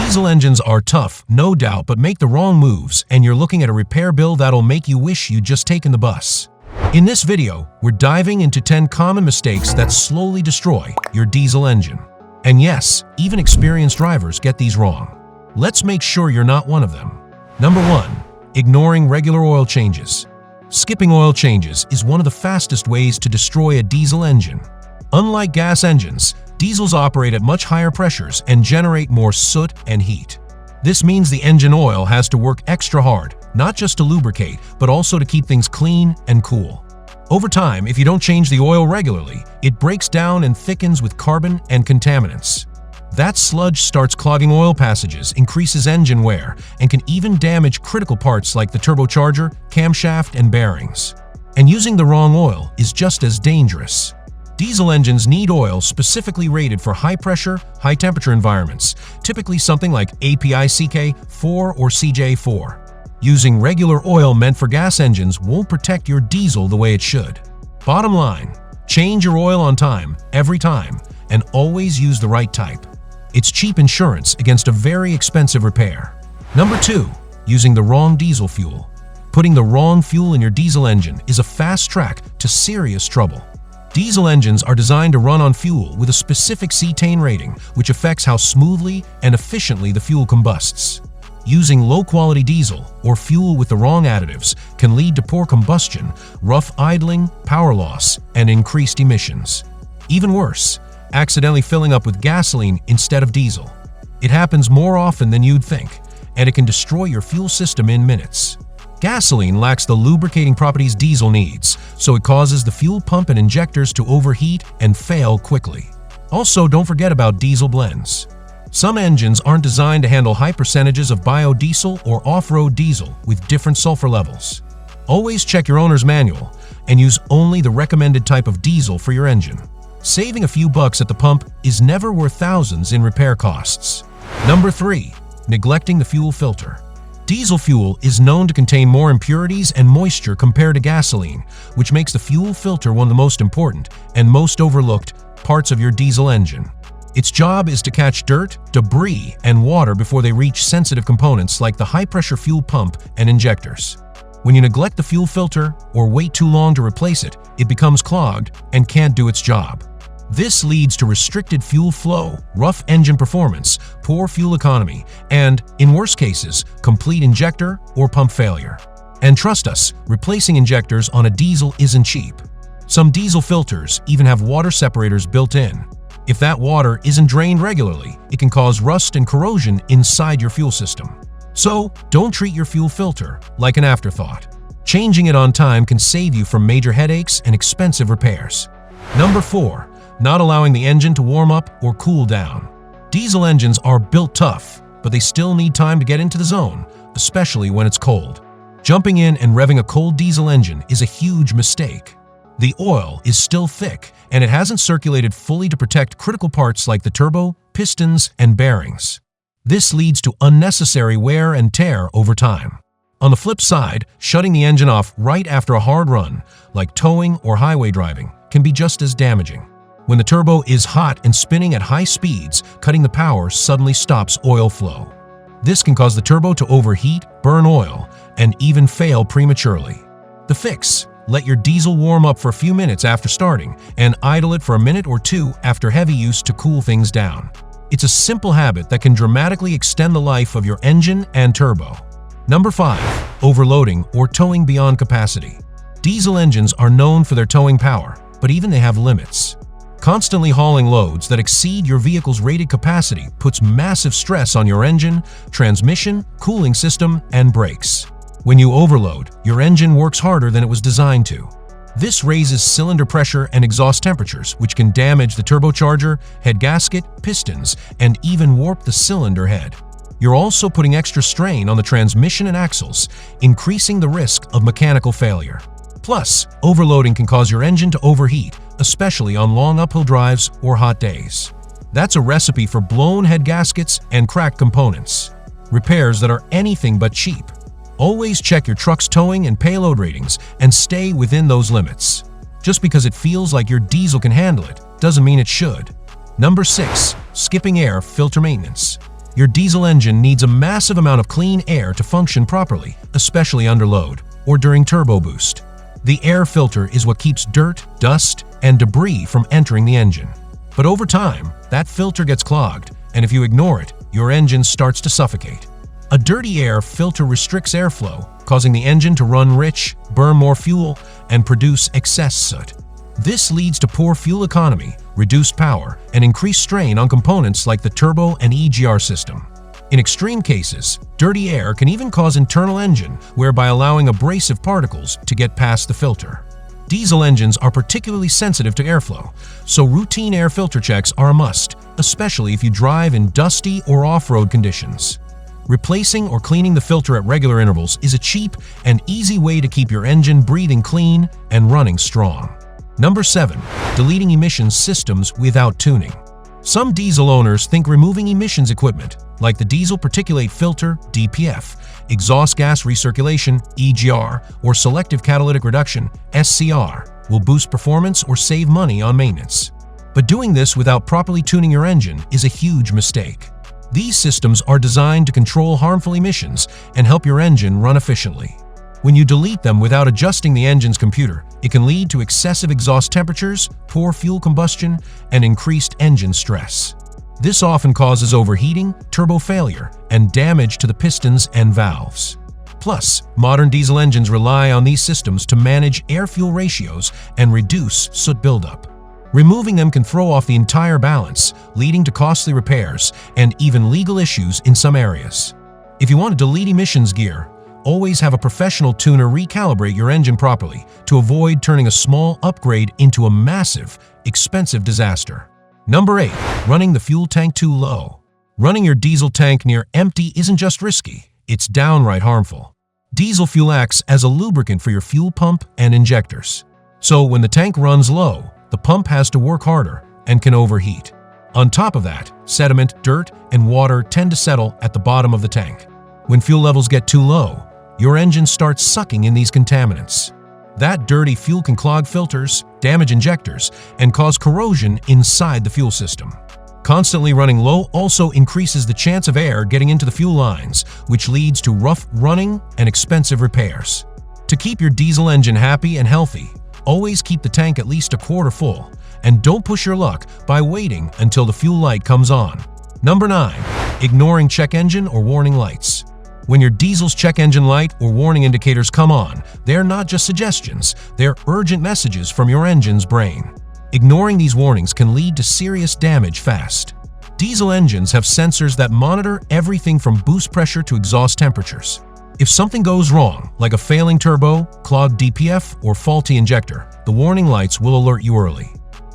Diesel engines are tough, no doubt, but make the wrong moves and you're looking at a repair bill that'll make you wish you'd just taken the bus. In this video, we're diving into 10 common mistakes that slowly destroy your diesel engine. And yes, even experienced drivers get these wrong. Let's make sure you're not one of them. Number 1. Ignoring regular oil changes. Skipping oil changes is one of the fastest ways to destroy a diesel engine. Unlike gas engines, diesels operate at much higher pressures and generate more soot and heat. This means the engine oil has to work extra hard, not just to lubricate, but also to keep things clean and cool. Over time, if you don't change the oil regularly, it breaks down and thickens with carbon and contaminants. That sludge starts clogging oil passages, increases engine wear, and can even damage critical parts like the turbocharger, camshaft, and bearings. And using the wrong oil is just as dangerous. Diesel engines need oil specifically rated for high-pressure, high-temperature environments, typically something like API CK4 or CJ4. Using regular oil meant for gas engines won't protect your diesel the way it should. Bottom line, change your oil on time, every time, and always use the right type. It's cheap insurance against a very expensive repair. Number 2. Using the wrong diesel fuel. Putting the wrong fuel in your diesel engine is a fast track to serious trouble. Diesel engines are designed to run on fuel with a specific cetane rating, which affects how smoothly and efficiently the fuel combusts. Using low-quality diesel or fuel with the wrong additives can lead to poor combustion, rough idling, power loss, and increased emissions. Even worse, accidentally filling up with gasoline instead of diesel. It happens more often than you'd think, and it can destroy your fuel system in minutes. Gasoline lacks the lubricating properties diesel needs, so it causes the fuel pump and injectors to overheat and fail quickly. Also, don't forget about diesel blends. Some engines aren't designed to handle high percentages of biodiesel or off-road diesel with different sulfur levels. Always check your owner's manual and use only the recommended type of diesel for your engine. Saving a few bucks at the pump is never worth thousands in repair costs. Number 3. Neglecting the fuel filter. Diesel fuel is known to contain more impurities and moisture compared to gasoline, which makes the fuel filter one of the most important and most overlooked parts of your diesel engine. Its job is to catch dirt, debris, and water before they reach sensitive components like the high-pressure fuel pump and injectors. When you neglect the fuel filter or wait too long to replace it, it becomes clogged and can't do its job. This leads to restricted fuel flow, rough engine performance, poor fuel economy, and, in worst cases, complete injector or pump failure. And trust us, replacing injectors on a diesel isn't cheap. Some diesel filters even have water separators built in. If that water isn't drained regularly, it can cause rust and corrosion inside your fuel system. So, don't treat your fuel filter like an afterthought. Changing it on time can save you from major headaches and expensive repairs. Number 4. Not allowing the engine to warm up or cool down. Diesel engines are built tough, but they still need time to get into the zone, especially when it's cold. Jumping in and revving a cold diesel engine is a huge mistake. The oil is still thick, and it hasn't circulated fully to protect critical parts like the turbo, pistons, and bearings. This leads to unnecessary wear and tear over time. On the flip side, shutting the engine off right after a hard run, like towing or highway driving, can be just as damaging. When the turbo is hot and spinning at high speeds, cutting the power suddenly stops oil flow. This can cause the turbo to overheat, burn oil, and even fail prematurely. The fix: let your diesel warm up for a few minutes after starting and idle it for a minute or two after heavy use to cool things down. It's a simple habit that can dramatically extend the life of your engine and turbo. Number 5. Overloading or towing beyond capacity. Diesel engines are known for their towing power, but even they have limits. Constantly hauling loads that exceed your vehicle's rated capacity puts massive stress on your engine, transmission, cooling system, and brakes. When you overload, your engine works harder than it was designed to. This raises cylinder pressure and exhaust temperatures, which can damage the turbocharger, head gasket, pistons, and even warp the cylinder head. You're also putting extra strain on the transmission and axles, increasing the risk of mechanical failure. Plus, overloading can cause your engine to overheat, especially on long uphill drives or hot days. That's a recipe for blown head gaskets and cracked components. Repairs that are anything but cheap. Always check your truck's towing and payload ratings and stay within those limits. Just because it feels like your diesel can handle it doesn't mean it should. Number 6. Skipping air filter maintenance. Your diesel engine needs a massive amount of clean air to function properly, especially under load or during turbo boost. The air filter is what keeps dirt, dust, and debris from entering the engine. But over time, that filter gets clogged, and if you ignore it, your engine starts to suffocate. A dirty air filter restricts airflow, causing the engine to run rich, burn more fuel, and produce excess soot. This leads to poor fuel economy, reduced power, and increased strain on components like the turbo and EGR system. In extreme cases, dirty air can even cause internal engine wear by allowing abrasive particles to get past the filter. Diesel engines are particularly sensitive to airflow, so routine air filter checks are a must, especially if you drive in dusty or off-road conditions. Replacing or cleaning the filter at regular intervals is a cheap and easy way to keep your engine breathing clean and running strong. Number 7. Deleting emissions systems without tuning. Some diesel owners think removing emissions equipment, like the diesel particulate filter (DPF), exhaust gas recirculation (EGR), or selective catalytic reduction (SCR), will boost performance or save money on maintenance. But doing this without properly tuning your engine is a huge mistake. These systems are designed to control harmful emissions and help your engine run efficiently. When you delete them without adjusting the engine's computer, it can lead to excessive exhaust temperatures, poor fuel combustion, and increased engine stress. This often causes overheating, turbo failure, and damage to the pistons and valves. Plus, modern diesel engines rely on these systems to manage air-fuel ratios and reduce soot buildup. Removing them can throw off the entire balance, leading to costly repairs and even legal issues in some areas. If you want to delete emissions gear, always have a professional tuner recalibrate your engine properly to avoid turning a small upgrade into a massive, expensive disaster. Number 8. Running the fuel tank too low. Running your diesel tank near empty isn't just risky, it's downright harmful. Diesel fuel acts as a lubricant for your fuel pump and injectors. So when the tank runs low, the pump has to work harder and can overheat. On top of that, sediment, dirt, and water tend to settle at the bottom of the tank. When fuel levels get too low, your engine starts sucking in these contaminants. That dirty fuel can clog filters, damage injectors, and cause corrosion inside the fuel system. Constantly running low also increases the chance of air getting into the fuel lines, which leads to rough running and expensive repairs. To keep your diesel engine happy and healthy, always keep the tank at least a quarter full, and don't push your luck by waiting until the fuel light comes on. Number 9. Ignoring check engine or warning lights. When your diesel's check engine light or warning indicators come on, they're not just suggestions, they're urgent messages from your engine's brain. Ignoring these warnings can lead to serious damage fast. Diesel engines have sensors that monitor everything from boost pressure to exhaust temperatures. If something goes wrong, like a failing turbo, clogged DPF, or faulty injector, the warning lights will alert you early.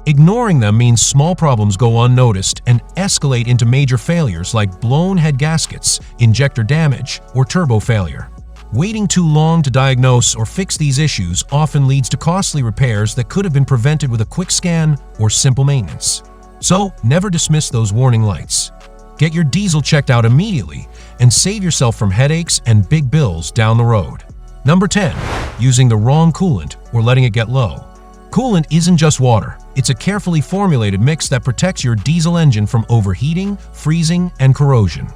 Ignoring them means small problems go unnoticed and escalate into major failures like blown head gaskets, injector damage, or turbo failure. Waiting too long to diagnose or fix these issues often leads to costly repairs that could have been prevented with a quick scan or simple maintenance. So, never dismiss those warning lights. Get your diesel checked out immediately and save yourself from headaches and big bills down the road. Number 10. Using the wrong coolant or letting it get low. Coolant isn't just water. It's a carefully formulated mix that protects your diesel engine from overheating, freezing, and corrosion.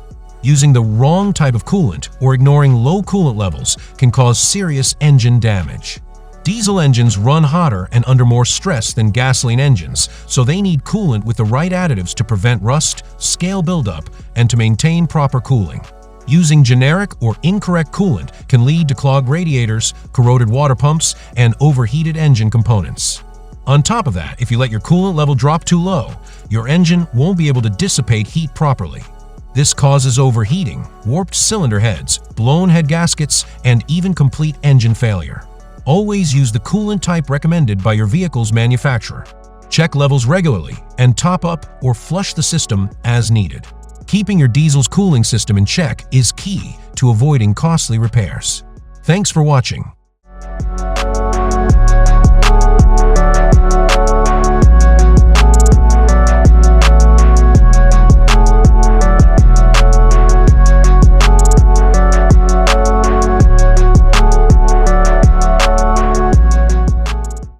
Using the wrong type of coolant or ignoring low coolant levels can cause serious engine damage. Diesel engines run hotter and under more stress than gasoline engines, so they need coolant with the right additives to prevent rust, scale buildup, and to maintain proper cooling. Using generic or incorrect coolant can lead to clogged radiators, corroded water pumps, and overheated engine components. On top of that, if you let your coolant level drop too low, your engine won't be able to dissipate heat properly. This causes overheating, warped cylinder heads, blown head gaskets, and even complete engine failure. Always use the coolant type recommended by your vehicle's manufacturer. Check levels regularly and top up or flush the system as needed. Keeping your diesel's cooling system in check is key to avoiding costly repairs. Thanks for watching.